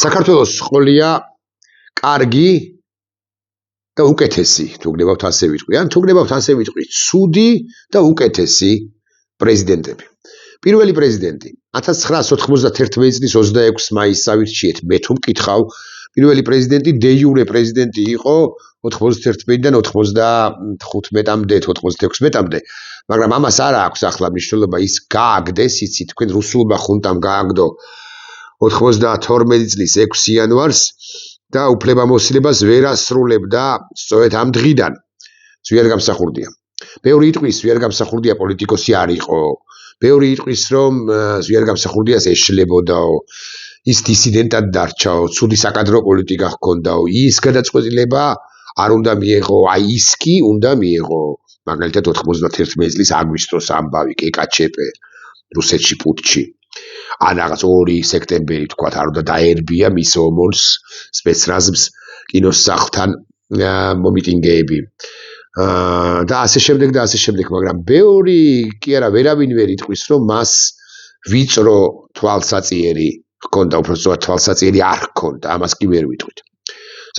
საქართველოს ყოლია კარგი და უკეთესი, თუ გნებავთ ასე ვიტყვი, ან თუ გნებავთ ასე ვიტყვი, ცუდი და უკეთესი პრეზიდენტები. პირველი პრეზიდენტი 1991 წლის 26 მაისს ავირჩიეთ, მე თუ მკითხავ, პირველი პრეზიდენტი დე იურე პრეზიდენტი იყო 91-დან 95-მდე, 96-მდე, მაგრამ ამას არ აქვს ახლა მნიშვნელობა, ის გააგდეს, იცით, თქვენ რუსულმა ხუნტამ გააგდო 92 წლის 6 იანვარს და უფლებამოსილებას ვერ ასრულებდა სწორედ ამ დღიდან. ზვიად გამსახურდია. ბევრი იტყვის, ზვიად გამსახურდია პოლიტიკოსი არ იყო. ბევრი იტყვის, რომ ზვიად გამსახურდიას ეშლებოდაო, ის დისიდენტად დარჩაო, ცუდი საკადრო პოლიტიკა ჰქონდაო, ის გადაწყვეტილება არ უნდა მიეღო, აი ის კი უნდა მიეღო. მაგალითად 91 წლის აგვისტოს ამბავი, კეკაჩეპე, რუსეთში პუტჩი. ან რაღაც 2 სექტემბერი თქვათ, არ უნდა დაერბია მის ომონს სპეცნაზმს კინოს სახლთან მომიტინგეები. და ასე შემდეგ, მაგრამ ბევრი კი არა, ვერავინ ვერ იტყვის, რომ მას ვიწრო თვალსაწიერი ჰქონდა, უბრალოდ თვალსაწიერი არ ჰქონდა, ამას კი ვერ ვიტყვით.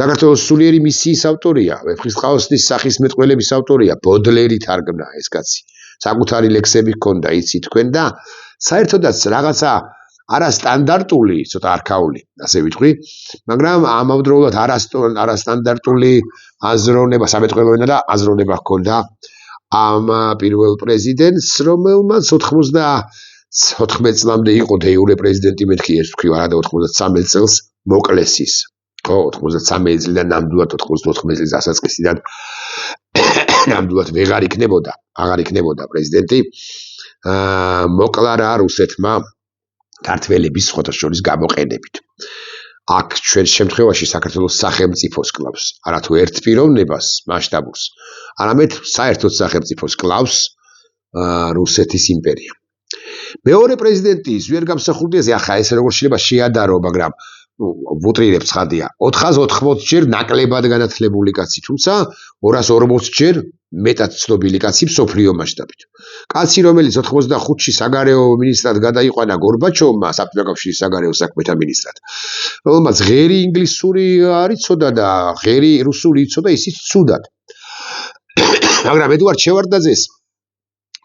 საქართველოს სულიერი მისიის ავტორია, ვეფხისტყაოსნის სახისმეტყველების ავტორია, ბოდლერი თარგმნა ეს კაცი. საკუთარი ლექსები ჰქონდა, იცით თქვენ და საერთოდაც რაღაცა არასტანდარტული, ცოტა არქაული, ასე ვიტყვი, მაგრამ ამავდროულად არასტანდარტული აზროვნება, სამეთყველო ენა და აზროვნება ჰქონდა ამ პირველ პრეზიდენტს, რომელმაც 94 წლამდე იყო დე იურე პრეზიდენტი, მეთქი ეს თქვი, არა და 93 წელს მოკლეს ის. ხო, 93 წლიდან ნამდვილად 94 წლის დასაწყისიდან ნამდვილად აღარ იქნებოდა პრეზიდენტი. მოკლა რა რუსეთმა ქართველების სხვადასხვა გამოყენებით. აქ ჩვენ შემთხვევაში საქართველოს სახელმწიფოს კლავს, არა თუ ერთ პიროვნებას, მასშტაბურს, არამედ საერთოდ სახელმწიფოს კლავს რუსეთის იმპერია. მეორე პრეზიდენტი ზვიად გამსახურდიაზე, ახლა ეს როგორ შეიძლება შეადარო, მაგრამ ვუტრირებ ცხადია, 480 ჯერ ნაკლებად განათლებული კაცი, თუმცა 240 ჯერ მეტად ცნობილი კაცი მსოფლიო მასშტაბით. კაცი, რომელიც 85-ში საგარეო მინისტრად გადაიყვანა გორბაჩოვმა, საბჭოთა კავშირის საგარეო საქმეთა მინისტრად, რომელმაც ღერი ინგლისური არ იცოდა და ღერი რუსული იცოდა, ისიც ცუდად. მაგრამ ედუარდ შევარდაძეს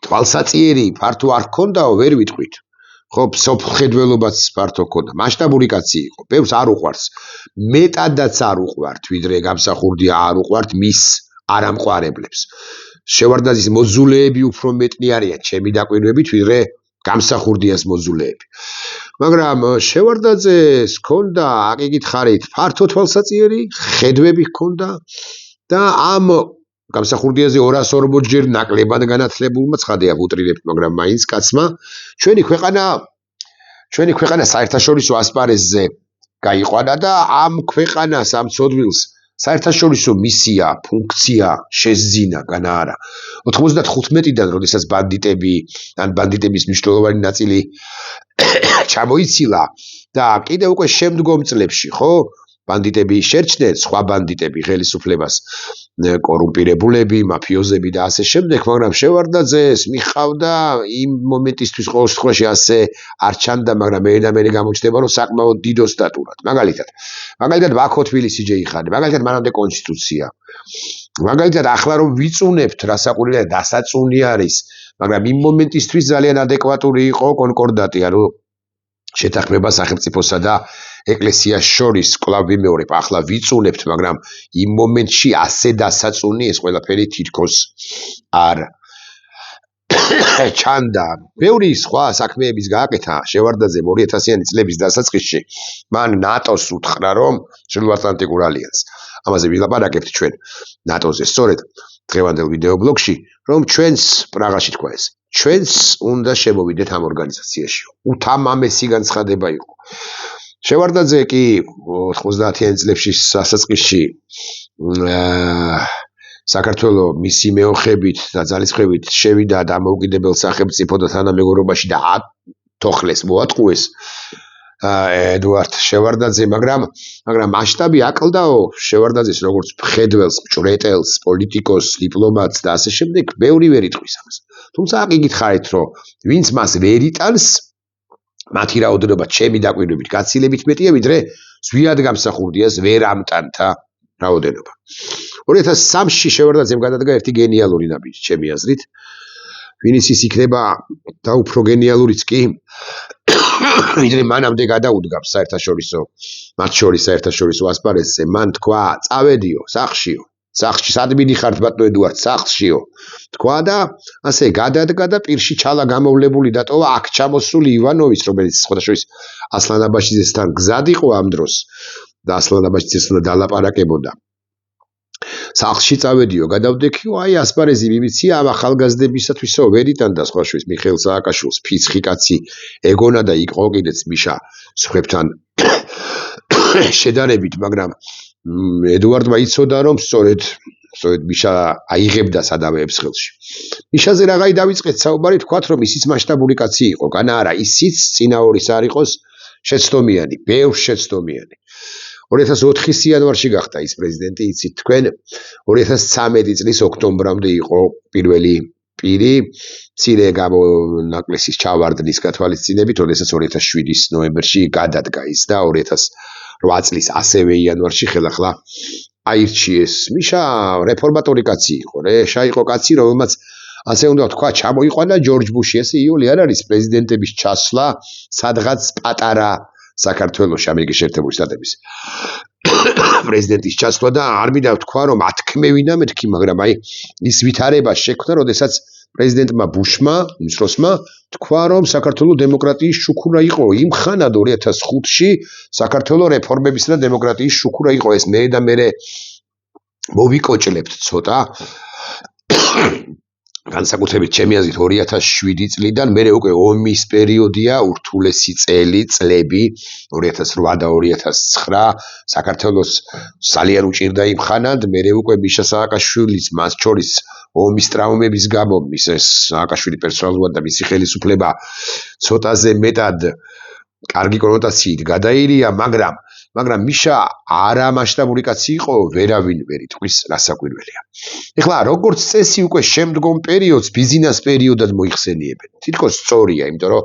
თვალსაწიერი ფართო არ ჰქონდაო, ვერ ვიტყვით. ხო, სოფლხედველობაც ფართო ჰქონდა, მასშტაბური კაცი იყო, ბევრს არ უყვარს, მეტადაც არ უყვართ, ვიდრე გამსახურდია არ უყვართ მის არამყარებლებს. შევარდაძის მოძულეები უფრო მეტნი არიან, ჩემი დაკვირვებით, ვიდრე გამსახურდიას მოძულეები. მაგრამ შევარდაძეს ჰქონდა, აკიკითხარით, ფართო თვალსაწიერი, ხედვები ჰქონდა და ამ გამსახურდიაზე 240 ჯერ ნაკლებად განათლებულმა, ცხადია ვუტრირებთ, მაგრამ მაინც კაცმა ჩვენი ქვეყანა საერთაშორისო ასპარეზზე გაიყვანა და ამ ქვეყანას, ამ ცოდვილს საერთაშორისო მისია, ფუნქცია შესძინა, განა არა. 95-დან, როდესაც ბანდიტები, ან ბანდიტების მნიშვნელოვანი ნაწილი ჩამოიცილა და კიდევ უკვე შემდგომ წლებში, ხო? ბანდიტები შერჩდნენ, სხვა ბანდიტები, ხელისუფლებას, კორუმპირებულები, მაფიოზები და ასე შემდეგ, მაგრამ შევარდაძეს მიხავდა იმ მომენტისთვის ყოველ შემთხვევაში ასე არ ჩანდა, მაგრამ მერე გამოჩნდება, რომ საკმაოდ დიდო სტატურად. მაგალითად ბაქო თბილისი ჯეიხადი, მაგალითად მანამდე კონსტიტუცია. მაგალითად ახლა რომ ვიწუნებთ, რასაყურია დასაწუნი არის, მაგრამ იმ მომენტისთვის ძალიან ადეკვატური იყო კონკორდატი, ანუ შეთანხმება სახელმწიფოსა და ეკლესიას შორის კვლავ ვიმეორებ, ახლა ვიწუნებთ, მაგრამ იმ მომენტში ასე დასაწუნი ეს ყველაფერი თითქოს არ ჩანდა. ბევრი სხვა საქმეების გააკეთა შევარდაძემ 2000-იანი წლების დასაწყისში, მან ნატოს უთხრა, რომ ჩრდილოატლანტიკურ ალიანსს. ამაზე ვილაპარაკებთ ჩვენ ნატოზე, სწორედ დღევანდელ ვიდეო ბლოგში, რომ ჩვენს პრაღაში თქვა ეს. ჩვენს უნდა შემოვიდეთ ამ ორგანიზაციაში. უთამამესი განცხადება იყო. შევარდაძე კი 90-იან წლებში დასაწყისში საქართველოს მისი მეოხებით და ძალისხმევით შევიდა დამოუკიდებელ სახელმწიფო და თანამეგობრობაში და ათოხლეს მოატყუეს ედუარდ შევარდაძე, მაგრამ მასშტაბი აკლდაო შევარდაძეს როგორც მხედველს, მჭვრეტელს, პოლიტიკოსს, დიპლომატს და ასე შემდეგ, ბევრი ვერ იტყვის ამას. თუმცა აკიკითხარით, რომ ვინც მას ვერ იტანს, მათი რაოდენობა ჩემი დაკვირვებით გაცილებით მეტია, ვიდრე ზვიად გამსახურდიას ვერამტანთა რაოდენობა. 2003-ში შევარდაძემ გადადგა ერთი გენიალური ნაბიჯი, ჩემი აზრით, ვინც ის იქნება და უფრო გენიალურიც კი, ვიდრე მანამდე გადაუდგა საერთაშორისო, მათ შორის საერთაშორისო ასპარეზზე, მან თქვა, წავედიო, სახლშიო. სახლში სად მიდიხართ ბატონო ედუარდ, სახლშიო. თქვა და ასე გადადგა და პირში ჩალა გამოვლებული დატოვა აქ ჩამოსული ივანოვის, რომელიც სხვადასხვა ასლანაბაშიძესთან გზად იყო ამ დროს და ასლანაბაშიძეს უნდა დალაპარაკებოდა. სახლში წავედიო, გადავდექიო, აი ასპარეზი მიმიცია ამ ახალგაზრდებისათვისო, ვერიდან და სხვა შორის მიხეილ სააკაშვილს, ფიცხი კაცი ეგონა და იყო კიდეც მიშა სხვებთან შედარებით, მაგრამ ედუარდმა იცოდა, რომ სწორედ მიშა აიღებდა სადავეებს ხელში. მიშაზე რაღაცა დავიწყეთ საუბარი, თქვათ, რომ ისიც მასშტაბური კაცი იყო, განა არა, ისიც წინაორის არ იყოს შეცდომიანი, ბევრ შეცდომიანი. 2004 იანვარში გახდა ის პრეზიდენტი, იცით თქვენ, 2013 წლის ოქტომბრამდე იყო პირველი პირი, მცირე გამონაკლისის ჩავარდნის გათვალისწინებით, როდესაც 2007-ის ნოემბერში გადადგა ის და 2008 წლის ასევე იანვარში ხელახლა აირჩიეს. მიშა რეფორმატორი კაცი იყო, რეშა იყო კაცი, რომელმაც ასე უნდა თქვა, ჩამოიყვანა ჯორჯ ბუში, ესე იოლი არ არის პრეზიდენტების ჩასვლა სადღაც პატარა საქართველოში, ამერიკის შეერთებული შტატების პრეზიდენტის ჩასვლა და არ მინდა ვთქვა, რომ ათქმევინა მეთქი, მაგრამ აი ის ვითარება შექმნა, როდესაც პრეზიდენტმა ბუშმა, უმცროსმა, თქვა, რომ საქართველოს დემოკრატიის შუქურა იყო იმ ხანად 2005-ში საქართველოს რეფორმებისა და დემოკრატიის შუქურა იყო ეს მე და მე მოვიკოჭლებთ ცოტა განსაკუთრებით ჩემი აზრით 2007 წლიდან მე უკვე ომის პერიოდია, ურთულესი წლები 2008 და 2009 საქართველოს ძალიან უჭირდა იმ ხანად, მე უკვე მიშა სააკაშვილის მას შორის ომის ტრაუმების გამო მის სააკაშვილი პერსონალურად და მისი ხელისუფლება ცოტაზე მეტად კარგი კონოტაციით გადაირია, მაგრამ მიშა არა მასშტაბური კაცი იყო, ვერავინ ვერ იტყვის რასაკვირველია. ეხლა როგორც წესი უკვე შემდგომ პერიოდს ბიზნეს პერიოდად მოიხსენიებენ. თითქოს სწორია, იმიტომ რომ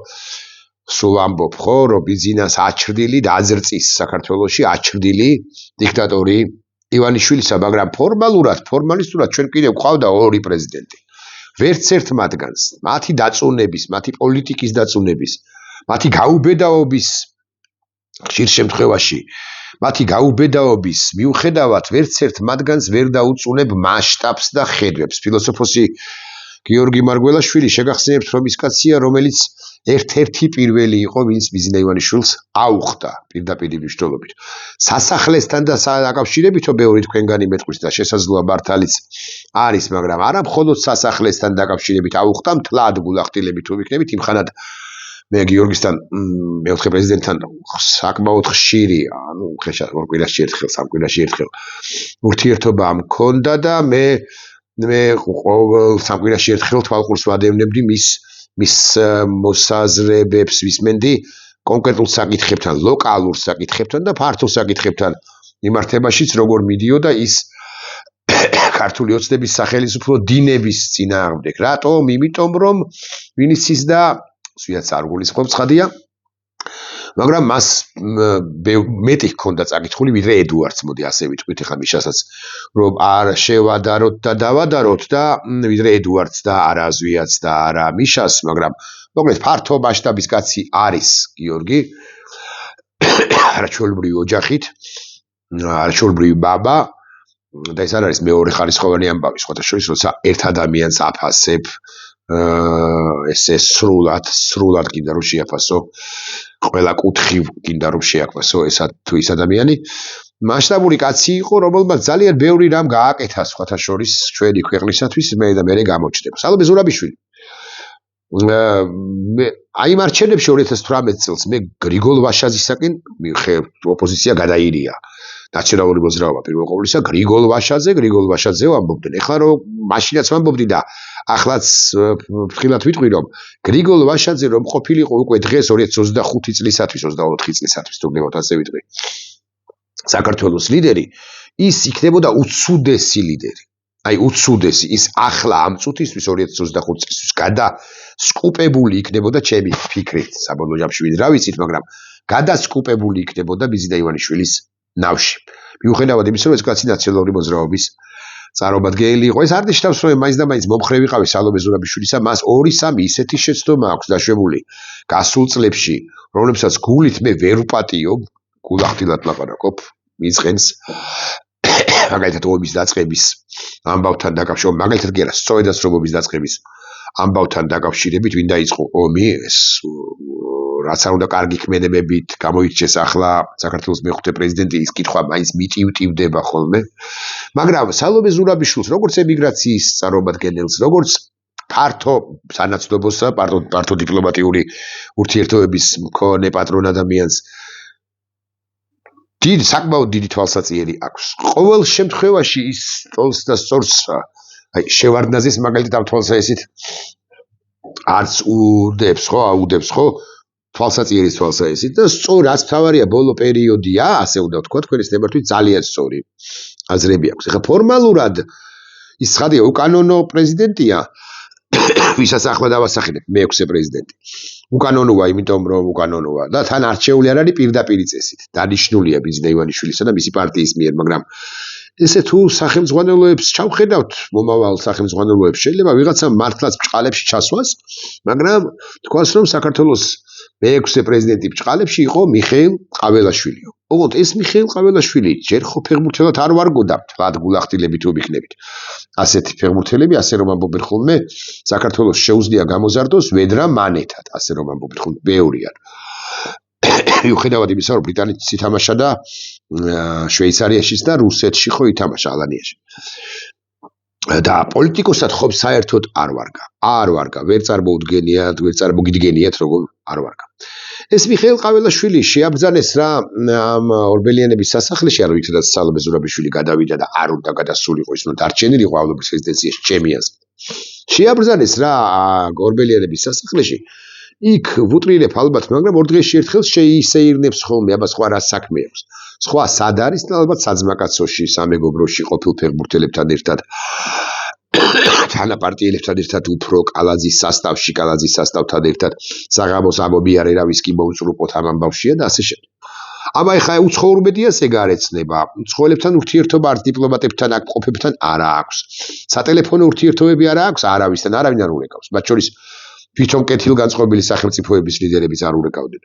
სულ ამბობ ხო, რომ ბიზნეს აჩრდილი და აზრწის საქართველოში აჩრდილი დიქტატორი ივანიშვილისა, მაგრამ ფორმალისტურად ჩვენ კიდევ გვყავდა ორი პრეზიდენტი. ვერც ერთ მათგანს, მათი დაწუნების, მათი პოლიტიკის დაწუნების, მათი გაუბედაობის ხშირ შემთხვევაში მათი გაუბედაობის მიუხედავად ვერც ერთ მათგანს ვერ დაუწუნებ მასშტაბს და ხედვებს. ფილოსოფოსი გიორგი მარგველაშვილი შეგახსენებთ, რომ ის კაცია, რომელიც ერთ-ერთი პირველი იყო, ვინც ბიზნა ივანიშვილს აუხდა პირდაპირ მნიშვნელობით. სასახლესთან და დაკავშირებითო ბევრი თქვენგანი მეტყვის და შესაძლოა მართალიც არის, მაგრამ არა მხოლოდ სასახლესთან დაკავშირებით აუხდა, მთლად გულახდილებით თუ ვიქნებით, იმხანად მე გიორგისთან მეოთხე პრეზიდენტთან საკმაოდ ხშირი, ანუ ხეშა ორ კვირაში ერთხელ, სამ კვირაში ერთხელ ურთიერთობა მქონდა და მე ყოველ სამ კვირაში ერთხელ თვალყურს ვადევნებდი მის მოსაზრებებს ვისმენდი კონკრეტულ საკითხებთან, ლოკალურ საკითხებთან და ფართო საკითხებთან მიმართებაშიც როგორ მიდიოდა ის ქართული ოცნების სახელისუფლო დინების წინააღმდეგ. რატომ? იმიტომ რომ ვინც ის და სვიაც არ გულისხმობ ცხადია, მაგრამ მას მეტი ჰქონდა წაკითხული ვიდრე ედუარდს, მოდი ასე ვიტყვით, ეხლა მიშასაც რომ არ შევადაროთ და დავადაროთ და ვიდრე ედუარდს და არა ზვიაც და არა მიშას, მაგრამ მოკლედ ფართო მასშტაბის კაცი არის გიორგი, არაჩვეულებრივი ოჯახით, არაჩვეულებრივი ბაბა და ეს არ არის მეორე ხარისხოვანი ამბავი, სხვათა შორის, როცა ერთ ადამიანს აფასებ ესე სრულად კიდე რომ შეაფასო, ყველა კუთხი კიდე რომ შეაკვასო ესა თუ ის ადამიანი, მასშტაბური კაცი იყო, რომელმაც ძალიან ბევრი რამ გააკეთა სხვათა შორის ჩვენი ქვეყნისათვის, მე გამოჩნდება. სალომე ზურაბიშვილი. აი იმ არჩევნებში 2018 წელს მე გრიგოლ ვაშაძისაკენ ოპოზიცია გადაირია. ნაციონალური მოძრაობა პირველ ყოვლისა გრიგოლ ვაშაძე ვამბობდნენ. ეხლა რომ მაშინაც ვამბობდი და ახლაც ფრთხილად ვიტყვი, რომ გრიგოლ ვაშაძე რომ ყოფილიყო უკვე დღეს 2025 წლისათვის, 24 წლისათვის, თუ გნებავთ ასე ვიტყვი, საქართველოს ლიდერი, ის იქნებოდა უცუდესი ლიდერი. აი უცუდესი ის ახლა ამ წუთისთვის 2025 წელს გადასკუპებული იქნებოდა ჩემი ფიქრით საბოლოო ჯამში ვიდრე რა ვიცით მაგრამ გადასკუპებული იქნებოდა ბიზიდა ივანიშვილის ნავში მიუხედავად იმისა რომ ეს კაცი ნაციონალური მოძრაობის წარმომადგენელი იყო ეს არ ნიშნავს რომ მაინც და მაინც მომხრე ვიყავი სალომე ზურაბიშვილისა მას 2-3 ისეთი შეცდომა აქვს დაშვებული გასულ წლებში რომლებსაც გულით მე ვერ ვპატიო გულახდილად ლაპარაკობ მისყენს მაგალითად ომის დაწყების ამბავთან დაკავშირებით მაგალითად კი არა სწორედაც რომ ომის დაწყების ამბავთან დაკავშირებით ვინ დაიწყო ომი ეს რაც არ უნდა კარგი ქმედებებით გამოირჩეს ახლა საქართველოს მეხუთე პრეზიდენტი ის კითხვა მაინც მიტივდება ხოლმე მაგრამ სალომე ზურაბიშვილს როგორც ემიგრაციის წარმომადგენელს როგორც ფართო სანაცნობოს ფართო დიპლომატიური ურთიერთობების მქონე პატრონ ადამიანს საკმაოდ დიდი თვალსაწიერი აქვს ყოველ შემთხვევაში ის სწორს და სწორს აი შევარდნაძის მაგალითად ამ თვალსაჩინით არც უდებს ხო თვალსაწიერის თვალსაჩინით და სწორ რაც თავარია ბოლო პერიოდია ასე უნდა ვთქვა თქვენის ნებართვით ძალიან სწორი აზრები აქვს ეხლა ფორმალურად ის ხადია უკანონო პრეზიდენტია ვისაც ახლა დავასახელებ მე-6 პრეზიდენტი უკანონოა იმიტომ რომ უკანონოა და თან არჩეული არ არის პირდაპირი წესით დანიშნულია ბიზიდა ივანიშვილისა და მისი პარტიის მიერ მაგრამ ესე თუ სახელმძღვანელოებს ჩავხედავთ მომავალ სახელმძღვანელოებს შეიძლება ვიღაცა მართლაც ბჭყალებში ჩასვას მაგრამ თქვას რომ საქართველოს მე-6 პრეზიდენტი ბჭყალებში იყო მიხეილ ყაველაშვილიო ოღონდ ეს მიხეილ ყაველაშვილი ჯერ ხო ფეხბურთელად არ ვარგოდა თქვათ გულახდილებით თუ ვიქნებით ასეთი ფეხბურთელები ასე რომ ამბობენ ხოლმე საქართველოს შეუძლია გამოზარდოს ვედრა მანეთად ასე რომ ამბობენ ხოლმე ბევრია მიუხედავად იმისა რომ ბრიტანეთიც ითამაშა და შვეიცარიაშიც და რუსეთში ხო ითამაშა ალანიაში და პოლიტიკოსად ხო საერთოდ არ ვარგა ვერ წარმოგიდგენიათ როგორ არ ვარგა ეს მიხეილ ყაველაშვილი შეაბრძანეს რა ამ ორბელიანების სასახლეში არ ვიცოდაც სალომე ზურაბიშვილი გადავიდა და არ უნდა გადასულიყო ის უნდა დარჩენილიყო ავდობის რეზიდენციაში ჩემი აზრით შეაბრძანეს რა ორბელიანების სასახლეში იქ ვუტრიელებ ალბათ მაგრამ ორ დღეში ერთხელ შეისეირნებს ხოლმე აბა სხვა რა საქმე აქვს სხვა სად არის და ალბათ საძმაკაცოში სამეგობროში ყოფილ ფეხბურთელებთან ერთად თანაპარტიელებთან ერთად უფრო კალაძის სასტავთან ერთად საღამოს ამობიარე რა ვისკი მოუწრუპოთ ამ ამბავშია და ასე შემდეგ აბა ეხა უცხოურბედიას ეგ არ ეცნება უცხოელებთან ურთიერთობა არც დიპლომატებთან აქ ყოფებთან არა აქვს სატელეფონო ურთიერთობები არა აქვს არავისთან არავინ არ ურეკავს მათ შორის თვითონ კეთილგანწყობილი სახელმწიფოების ლიდერებიც არ ურეკავდნენ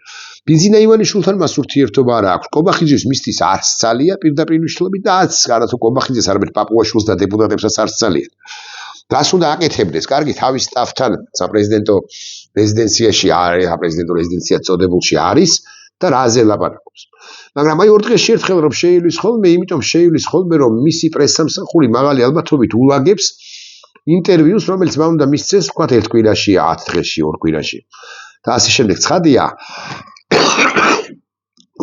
ბიზინა ივანიშვილთან მას ურთიერთობა არა აქვს კობახიძის მისთვის არც ძალია პირდაპირ მნიშვნელობით და არც არათუ კობახიძეს არამედ პაპუაშვილს და დეპუტატებსაც არც ძალიან რას უნდა აკეთებდეს კარგი თავის სტაფთან საპრეზიდენტო რეზიდენციაში არის საპრეზიდენტო რეზიდენცია წოდებულში არის და რაზე ლაპარაკობს მაგრამ აი ორ დღეში ერთხელ რომ შეივლის ხოლმე იმიტომ შეივლის ხოლმე რომ მისი პრესსამსახური მაღალი ალბათობით ულაგებს ინტერვიუს რომელიც მან უნდა მისცეს ვთქვათ ერთ კვირაში 10 დღეში ორ კვირაში და ასე შემდეგ ცხადია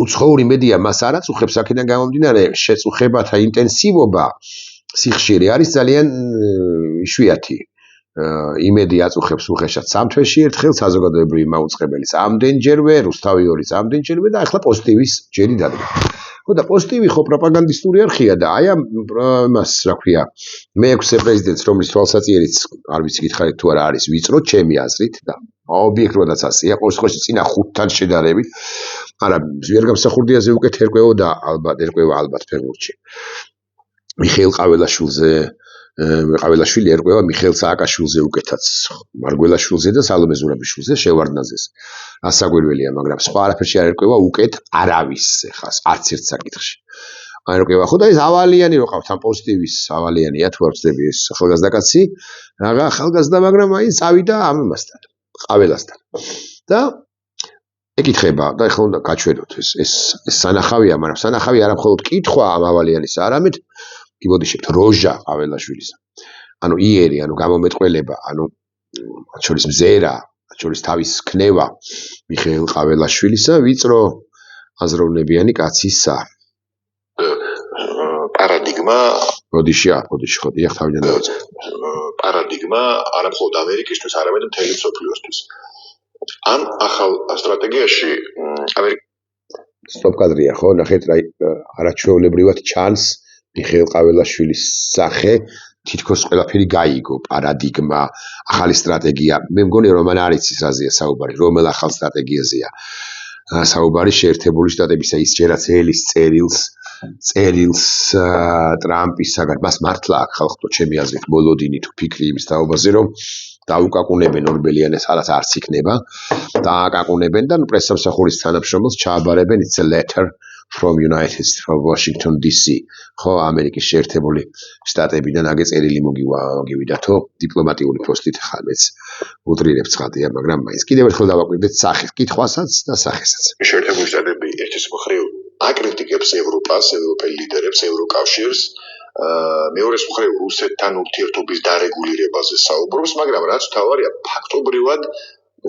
უცხოური მედია მას არ აწუხებს აქედან გამომდინარე შეწუხებათა ინტენსივობა სიხშირე არის ძალიან იშვიათი იმედი აწუხებს უხეშად 3 თვეში ერთხელ საზოგადოებრივი მაუწყებელის ამდენჯერვე რუსთავიორის ამდენჯერვე და ახლა პოზიტივის ჯერი დადგა ხო და პოზიტივი ხო პროპაგანდისტური არხია და აი ამას რა ქვია მე-6 პრეზიდენტს რომლის თვალსაწიერიც არ ვიცი გითხარით თუ არა არის ვიწრო ჩემი აზრით და ობიექტურადაც ასეა ყოველ შემთხვევაში წინა 5-თან შედარებით არა ვერ გამსახურდიაზე უკეთ ერკვეოდა ალბათ ფეხბურთში მიხეილ ყაველაშვილი ერკვევა მიხეილ სააკაშვილზე უკეთაც მარგველაშვილზე და სალომე ზურაბიშვილზე შევარდნაძეს ასაგვირველია მაგრამ სხვა არაფერში არ ერკვევა უკეთ არავის ხას არც ერთ საკითხში არ ერკვევა ხო და ეს ავალიანი რო ყავთ ამ პოზიტივის ავალიანია თუ არ ვწდები ეს ახალგაზრდა კაცი რაღა ახალგაზრდა მაგრამ აი წავიდა ამასთან ყაველასთან და ეკითხება და ეხლა უნდა გაჩვენოთ ეს სანახავია მაგრამ სანახავი არა მხოლოდ კითხვა ამ ავალიანისა არამედ გიბოდიშებთ როჟა ყაველაშვილის ანუ იერი ანუ გამომეტყველება ანუ მათ შორის მზერა მათ შორის თავის ქნევა მიხეილ ყაველაშვილისა ვიწრო აზროვნებიანი კაცისა პარადიგმა როდიში ხოდი ახ თავიდან დავიწყე პარადიგმა არა მხოლოდ ამერიკისთვის არამედ მთელი მსოფლიოსთვის ამ ახალ სტრატეგიაში სტოპ კადრია ხო ნახეთ რა არაჩვეულებრივად ჩანს მიხეილ ყაველაშვილის სახე თითქოს ყველაფერი გაიგო, პარადიგმა, ახალი სტრატეგია. მე მგონი რომ არ არის ის რაზეა საუბარი, რომელ ახალ სტრატეგიაზეა საუბარი შეერთებული შტატებისა ის ჯერაც ელის წერილს ტრამპისაგან მას მართლა აქ ხალხო ჩემი აზრით მოლოდინი თუ ფიქრი იმის თაობაზე რომ დაუკაკუნებენ ორბელიანეს არც იქნება დააკაკუნებენ და პრესსამსახურის თანამშრომელს ჩააბარებენ it's a letter from Washington DC ხო ამერიკის შეერთებული შტატებიდან აგე წერილი მოგივიდათო დიპლომატიური პოსტით ხალხს უტრირებს ხადია მაგრამ მაინც კიდევ ერთხელ დავაკვირდეთ სახის კითხვასაც და სახესაც შეერთებული შტატები ერთის მხრივ აკრიტიკებს ევროპას, ევროპელ ლიდერებს, ევროკავშირს, მეორეს მხრივ რუსეთთან ურთიერთობის დარეგულირებაზე საუბრობს, მაგრამ რაც თავარია ფაქტობრივად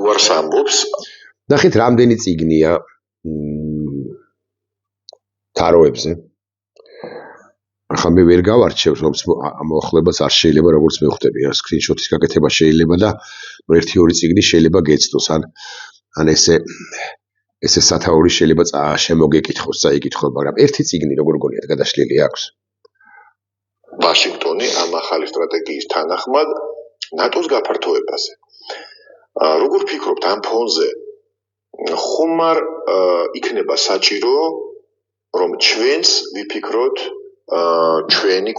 უარს ამბობს. ნახეთ, რამდენი წიგნია თაროებზე. ახლა მე ვერ გავარჩევ, რომ მოახლებას არ შეიძლება როგორც მე ხვდები, სკრინშოტის გაკეთება შეიძლება და ერთი-ორი წიგნი შეიძლება გეცნოს, ან ესე სათაური შეიძლება შემოგეკითხოს, წაიკითხო, მაგრამ ერთი წიგნი როგორ გონიათ გადაშლილი აქვს. ვაშინგტონი ამ ახალი სტრატეგიის თანახმად ნატოს გაფართოებაზე. როგორ ფიქრობთ ამ ფონზე ხომ არ იქნება საჭირო რომ ჩვენს ვიფიქროთ ჩვენი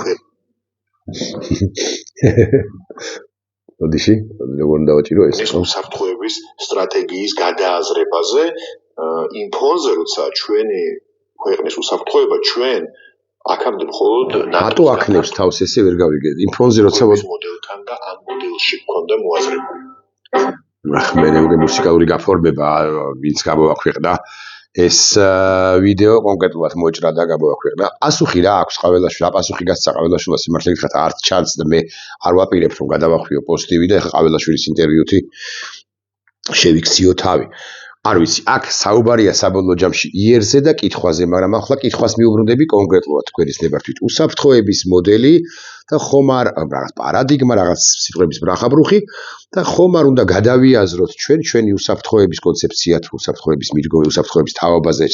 ოდიში, როგორ დავაჭირო ეს? უსაფრთხოების სტრატეგიის გადააზრებაზე იმ ფონზე, როცა ჩვენი ქვეყნის უსაფრთხოება ჩვენ აქამდე მხოლოდ ნატო აქნევს თავს ესე ვერ გავიგე. იმ ფონზე როცა მოდელთან და ამ მოდელში გქონდა მოაზრებული. მე მუსიკალური გაფორმება ვინც გამოაქვეყნა ეს ვიდეო კონკრეტულად მოჭრა და გამოაქვეყნა. პასუხი რა აქვს ყაველაშვილს, აპასუხი გასცა ყაველაშვილს სიმართლე გითხრათ არც ჩანს და მე არ ვაპირებ რომ გადავახვიო პოსტივი და ეხლა ყაველაშვილის ინტერვიუთი შევიქციო თავი. არ ვიცი, აქ საუბარია საბოლოო ჯამში იერზე და კითხვაზე, მაგრამ ახლა კითხვას მიუბრუნდები კონკრეტულად თქვენის ნებართვით. უსაფრთხოების მოდელი და ხომ არ რაღაც პარადიგმა, რაღაც სიტყვების ბრახაბრუხი და ხომ არ უნდა გადავიაზროთ ჩვენი უსაფრთხოების კონცეფცია თუ უსაფრთხოების მიდგომები, უსაფრთხოების თაობაზე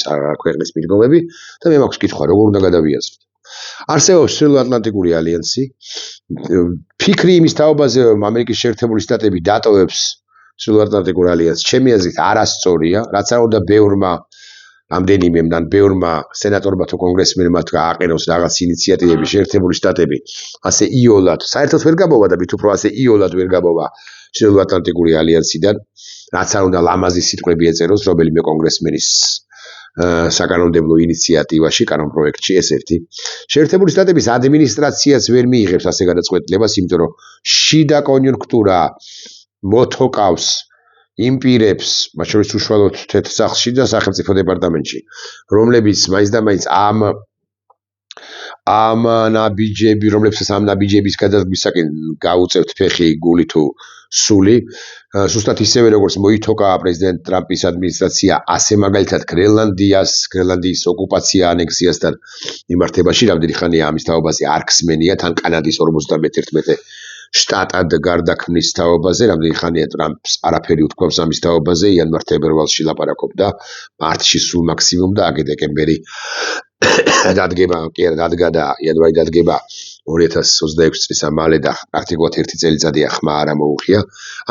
ქვეყნის მიდგომები და მე მაქვს კითხვა, როგორ უნდა გადავიაზროთ. არსებობს ჩრდილოატლანტიკური ალიანსი, ფიქრი იმის თაობაზე, რომ ამერიკის შეერთებული შტატები დატოვებს ჩრდილოატლანტიკურ ალიანსს, ჩემი აზრით არასწორია, რაც არ უნდა ბევრმა სენატორმა თუ კონგრესმენმა გააყენოს რაღაც ინიციატივები შეერთებული შტატები, ასე იოლად, საერთოდ ვერ გამოვა და მით უფრო ასე იოლად ვერ გამოვა ჩრდილოატლანტიკური ალიანსიდან, რაც არ უნდა ლამაზი სიტყვები ეწეროს რომელიმე კონგრესმენის საკანონმდებლო ინიციატივაში, კანონპროექტში ეს ერთი. შეერთებული შტატების ადმინისტრაციაც ვერ მიიღებს ასე გადაწყვეტილებას, იმიტომ რომ შიდა კონიუნქტურა მოთოკავს იმპირებს, მათ შორის უშუალოდ თეთრ სახლში და სახელმწიფო დეპარტამენტში, რომლებიც მაინც და მაინც ამ ნაბიჯების გადადგმისაკენ გაუწევთ ფეხი, გული თუ სული, ზუსტად ისევე როგორც მოითოკა პრეზიდენტ ტრამპის ადმინისტრაცია, ასე მაგალითად გრენლანდიის ოკუპაცია ანექსიასთან მიმართებაში, რამდენი ხანია ამის თაობაზე არქსმენია, თან კანადის 51 შტატად გარდაქმნის თაობაზე, რამდენი ხანია ტრამპს არაფერი უთქვამს ამის თაობაზე, იანვარ-თებერვალში ლაპარაკობდა, მარტში სულ მაქსიმუმ და აგე დეკემბერი დადგება, კი არა დადგა და იანვარი დადგება 2026 წლის მალე და პრაქტიკულად 1 წელიწადია ხმა არ მოუხია.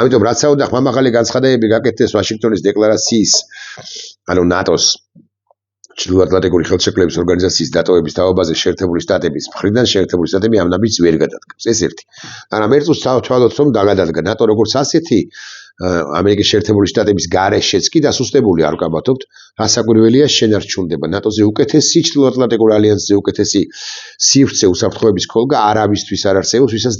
ამიტომ რაც აუდა ხმამაღალი განცხადებები გაკეთდეს ვაშინგტონის დეკლარაციის, ანუ ნატოს ჩრდილოატლანტიკური ხელშეკრულების ორგანიზაციის დატოვების თაობაზე შეერთებული შტატების მხრიდან შეერთებული შტატები ამ ნაბიჯს ვერ გადადგმს. ეს ერთი. მაგრამ ერთს თავთვალოთ რომ დაგადადგა ნატო როგორც ასეთი ამერიკის შეერთებული შტატების გარეშეც კი დასუსტებული არ ვკაბათობთ, რასაკვირველია შენარჩუნდება ნატოზე უკეთესი, ჩრდილოატლანტიკურ ალიანსზე უკეთესი სივრცე უსაფრთხოების ქოლგა არავისთვის არ არსებობს, ვისაც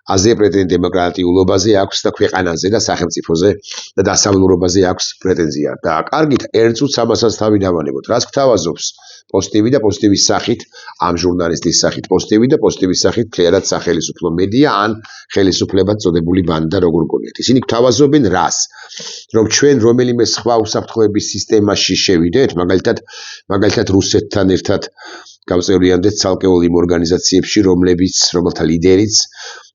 დემოკრატიულობაზე აქვს და ქვეყანაზე და სახელმწიფოზე და დასავლურობაზე აქვს პრეტენზია. და კარგით, ერთ წუთს ამასაც თავი დავანებოთ. რაც გთავაზობს პოზიტივი და პოზიტივის სახით, ამ ჟურნალისტის სახით პოზიტივი და პოზიტივის სახით ფლერად სახელისუფლო მედია ან ხელისუფლებად წოდებული ბანდა როგორ გონიათ. ისინი გთავაზობენ რას? რომ ჩვენ რომელიმე სხვა უსაფრთხოების სისტემაში შევიდეთ, მაგალითად რუსეთთან ერთად გავწევრიანდეთ ცალკეულ იმ ორგანიზაციებში, რომელთა ლიდერიც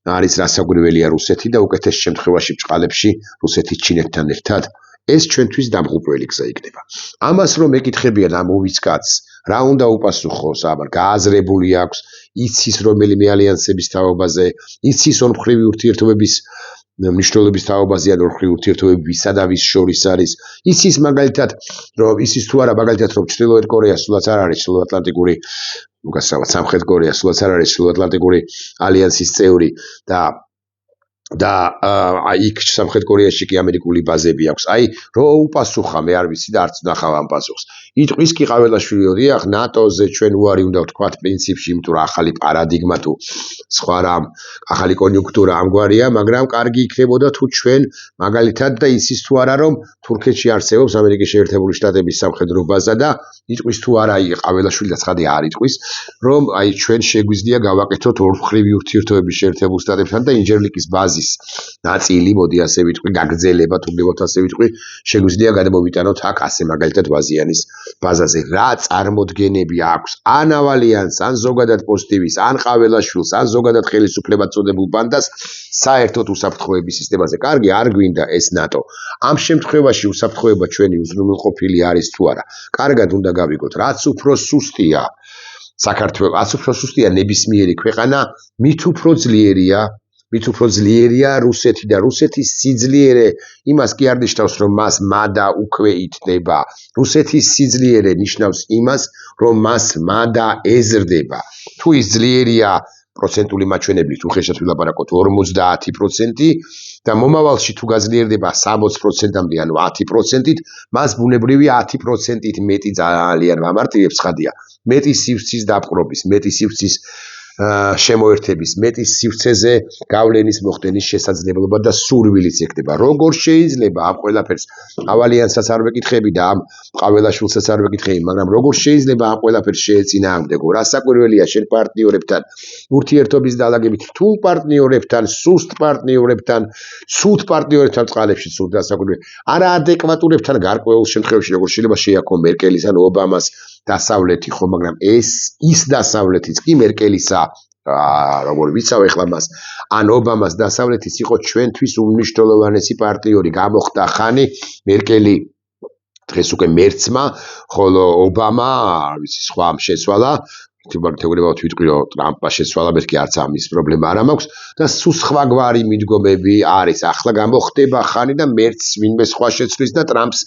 არის რასაკვირველია რუსეთი და უკეთეს შემთხვევაში ბჭყალებში რუსეთი ჩინეთთან ერთად ეს ჩვენთვის დამღუპველი გზა იქნება. ამას რომ ეკითხებიან ამ უვიც კაცს, რა უნდა უპასუხოს, აბა გააზრებული აქვს იცის რომელიმე ალიანსების თაობაზე, იცის ორმხრივი ურთიერთობების მნიშვნელობის თაობაზე ან ორმხრივი ურთიერთობები ვისა და ვის შორის არის, იცის მაგალითად რომ ისის თუ არა მაგალითად რომ ჩრდილოეთ კორეა სულაც არ არის ჩრდილოატლანტიკური უკაცრავად სამხრეთ კორეა სულაც არ არის ჩრდილოატლანტიკური ალიანსის წევრი და იქ სამხრეთ კორეაში კი ამერიკული ბაზები აქვს. აი რო უპასუხა მე არ ვიცი და არც ნახავ ამ პასუხს. იტყვის კი ყაველაშვილი რომ დიახ ნატოზე ჩვენ უარი უნდა ვთქვათ პრინციპში, იმიტომ რომ ახალი პარადიგმა თუ სხვა რამ, ახალი კონიუნქტურა ამგვარია, მაგრამ კარგი იქნებოდა თუ ჩვენ მაგალითად და იცის თუ არა რომ თურქეთში არსებობს ამერიკის შეერთებული შტატების სამხედრო ბაზა და იტყვის თუ არა ყაველაშვილი და ცხადი არ იტყვის რომ აი ჩვენ შეგვიძლია გავაკეთოთ ორმხრივი ურთიერთობების შეერთებულ შტატებთან და ინჯერლიკის ბაზის ნაწილი, მოდი ასე ვიტყვი, გაგრძელება, თუ გდებათ ასე ვიტყვი, შეგვიძლია გადმოვიტანოთ აქ ასე მაგალითად ვაზიანის ბაზაზე. რა წარმოდგენები აქვს ან ავალიანს, ან ზოგადად პოზიტივის, ან ყაველაშვილს, ან ზოგადად ხელისუფლებად წოდებულ ბანდას საერთოდ უსაფრთხოების სისტემაზე. კარგი, არ გვინდა ეს ნატო. ამ შემთხვევაში უსაფრთხოება ჩვენი უზრუნველყოფილი არის თუ არა. კარგად უნდა გავიგოთ, რაც უფრო სუსტია საქართველოს, რაც უფრო სუსტია ნებისმიერი ქვეყანა, მით უფრო ძლიერია რუსეთი და რუსეთის სიძლიერე იმას კი არ ნიშნავს რომ მას მადა უკვე იტდება. რუსეთის სიძლიერე ნიშნავს იმას რომ მას მადა ეზრდება. თუ ის ძლიერია პროცენტული მაჩვენებლით უხეშად ვილაპარაკოთ 50% და მომავალში თუ გაძლიერდება 60%-მდე ანუ 10%-ით, მას ბუნებრივი 10%-ით მეტი ძალიან ვამარტივებს ხადია. მეტი სივრცის დაპყრობის, მეტი სივრცის შემოერთების, მეტი სივრცეზე გავლენის მოხდენის შესაძლებლობა და სურვილიც ექნება. როგორ შეიძლება ამ ყველაფერს ავალიანსაც არ ვეკითხები და ამ ყაველაშვილსაც არ ვეკითხები, მაგრამ როგორ შეიძლება ამ ყველაფერს შეეწინააღმდეგო? რა საკვირველია შენ პარტნიორებთან ურთიერთობის დაალაგებით, რთულ პარტნიორებთან, სუსტ პარტნიორებთან, ცუდ პარტნიორებთან წყალებში ცუდ დასაკვირველი, არაადეკვატურებთან გარკვეულ შემთხვევაში როგორ შეიძლება შეაქო მერკელის ან ობამას დასავლეთი ხო, მაგრამ ის დასავლეთიც კი მერკელისა როგორ ვიცავ ეხლა მას ან ობამას დასავლეთის იყო ჩვენთვის უმნიშვნელოვანესი პარტნიორი. გამოხდა ხანი მერკელი დღეს უკვე მერცმა, ხოლო ობამა არ ვიცი სხვა შეცვალა. თეორიულად ვიტყვი რომ ტრამპმა შეცვალა, მეთქი არც ამის პრობლემა არ მაქვს და სულ სხვაგვარი მიდგომები არის. ახლა გამოხდება ხანი და მერც ვინმე სხვა შეცვლის და ტრამპს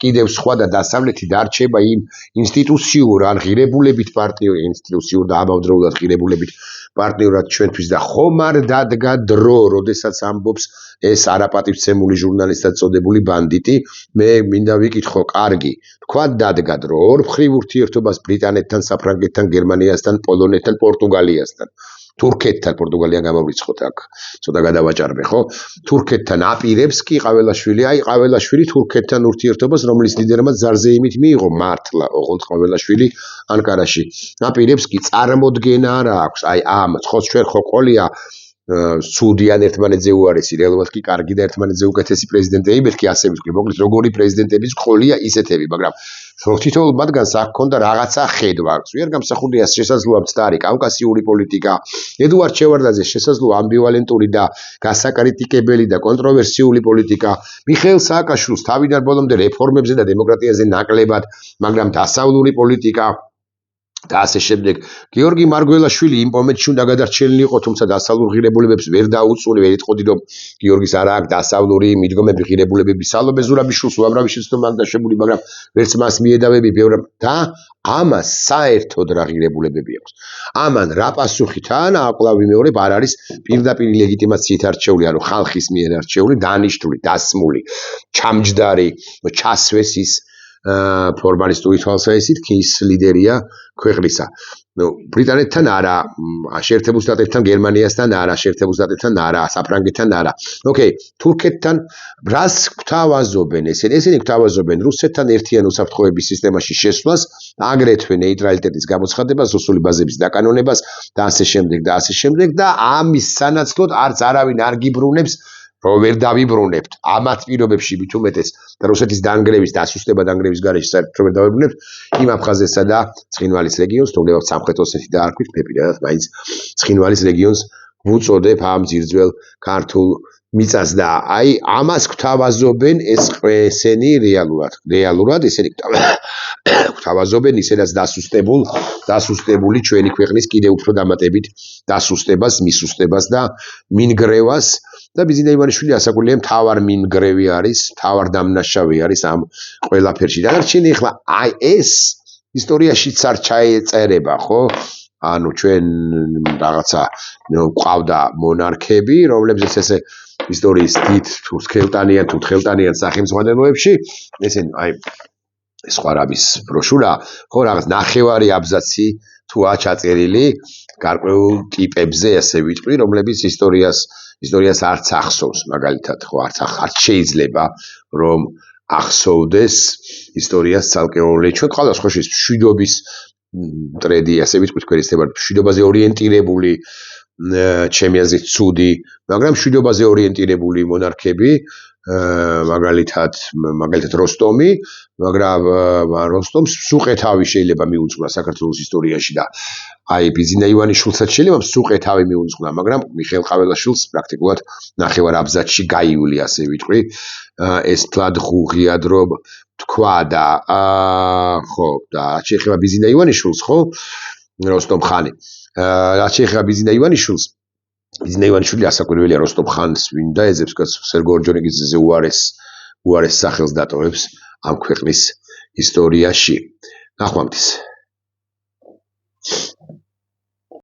კიდევ სხვა და დასავლეთი დარჩება იმ ინსტიტუციურ ან ღირებულებით პარტნიორი, ინსტიტუციურ და ამავდროულად ღირებულებით პარტნიორად ჩვენთვის და ხომ არ დადგა დრო, როდესაც ამბობს ეს არაპატივცემული ჟურნალისტად წოდებული ბანდიტი, მე მინდა ვიკითხო, კარგი, თქვა დადგა დრო ორმხრივ ურთიერთობას ბრიტანეთთან, საფრანგეთთან, გერმანიასთან, პოლონეთთან, პორტუგალიასთან. თურქეთთან, პორტუგალია გამოვრიცხოთ აქ, ცოტა გადავაჭარბე, ხო? თურქეთთან აპირებს კი ყაველაშვილი თურქეთთან ურთიერთობას, რომლის ლიდერმა ზარზეიმით მიიღო მართლა, ოღონდ ყაველაშვილი ანკარაში. აპირებს კი წარმოდგენა რა აქვს, აი ამ ცხოს ჩვენ ხო ყოლია სუდიან ერთმანეთზე უარესი, რეალურად კი კარგი და ერთმანეთზე უკეთესი პრეზიდენტები, მეთქი ასე ვიტყვი, მოკლედ როგორი პრეზიდენტების ყოლია ისეთები, მაგრამ თითოეულ მათგანს აქ ქონდა რაღაცა ხედვა. ვერ გამსახურდია შესაძლოა მცდარი კავკასიური პოლიტიკა, ედუარდ შევარდაძეს შესაძლოა ამბივალენტური და გასაკრიტიკებელი და კონტროვერსიული პოლიტიკა, მიხეილ სააკაშვილს თავიდან ბოლომდე რეფორმებზე და დემოკრატიაზე ნაკლებად, მაგრამ დასავლური პოლიტიკა და ასე შემდეგ. გიორგი მარგველაშვილი იმ მომენტში უნდა გადარჩენილი იყო, თუმცა დასავლურ ღირებულებებს ვერ დაუწური, ვერ იტყოდი რომ გიორგის არა აქვს დასავლური მიდგომები, ღირებულებები. სალომე ზურაბიშვილს უამრავი შეცდომა აქვს დაშებული, მაგრამ ვერც მას მიედავები და ამას საერთოდ რა ღირებულებები აქვს. ამან რა პასუხით ან აკლავ ვიმეორებ არ არის პირდაპირ ლეგიტიმაციით არჩეული, ანუ ხალხის მიერ არჩეული, დანიშნული, დასმული, ჩამჯდარი, ჩასვეს ის ფორმალისტური თვალსაზრისით კი ის ლიდერია ქვეყნისა. ბრიტანეთთან არა, შეერთებულ შტატებთან, გერმანიასთან არა, შეერთებულ შტატებთან არა, საფრანგეთთან არა. ოკეი, თურქეთთან რას გვთავაზობენ ესენი გვთავაზობენ რუსეთთან ერთიან უსაფრთხოების სისტემაში შესვლას, აგრეთვე ნეიტრალიტეტის გამოცხადებას, რუსული ბაზების დაკანონებას და ასე შემდეგ და ამის სანაცვლოდ არც არავინ არ გიბრუნებს რომ ვერ დავიბრუნებთ ამათ პირობებში მით უმეტეს და რუსეთის დანგრევის და ასუსტება დანგრევის გარეშე საერთოდ ვერ დავიბრუნებთ იმ აფხაზეთსა და ცხინვალის რეგიონს, თუ გნებავთ სამხრეთ ოსეთი და არქვით, მე პირადად მაინც ცხინვალის რეგიონს ვუწოდებ ამ ძირძველ ქართულ მიწას და აი ამას გვთავაზობენ ესენი რეალურად ესენი გვთავაზობენ ისედაც დასუსტებული ჩვენი ქვეყნის კიდევ უფრო დამატებით დასუსტებას, მისუსტებას და მინგრევას და ბიზინა ივანიშვილი ასაკულია მთავარ მინგრევი არის, მთავარ დამნაშავე არის ამ ყველაფერში. დანარჩენი ახლა აი ეს ისტორიაშიც არ ჩაეწერება, ხო? ანუ ჩვენ რაღაცა ყავდა მონარქები, რომლებზეც ესე ისტორიის დიდ თუ თხელტანიან სახელმძღვანელოებში, ესენი აი სხვა რამის ბროშურა, ხო, რაღაც ნახევარი აბზაცი თუა ჩაწერილი გარკვეულ ტიპებზე, ასე ვიტყვი, რომლებიც ისტორიას არც ახსოვს, მაგალითად, ხო, არც შეიძლება რომ ახსოვდეს ისტორიას ცალკეული. ჩვენ ყავდა სხვა შორის მშვიდობის მტრედი, ასე ვიტყვი, თქვენ ისწრებათ მშვიდობაზე ორიენტირებული ჩემი აზრით ცუდი, მაგრამ მშვიდობაზე ორიენტირებული მონარქები, მაგალითად როსტომი, მაგრამ როსტომს სუყეთავი შეიძლება მიუძღვნა საქართველოს ისტორიაში და აი ბიზინა ივანიშვილსაც შეიძლება სუყეთავი მიუძღვნა, მაგრამ მიხეილ ყაველაშვილს პრაქტიკულად ნახევარ აბზაცში გაივლი, ასე ვიტყვი. ეს თლად ღუღიად რომ თქვა და ხო, და რაც შეეხება ბიზინა ივანიშვილს, ხო, როსტომ ხანი. რაც შეეხება ბიზინა ივანიშვილს, ბიზინა ივანიშვილი ასაკვირველია როსტომ ხანს ვინ დაეძებს, სერგო ორჯონიკიძეზე უარეს სახელს დატოვებს ამ ქვეყნის ისტორიაში. ნახვამდის.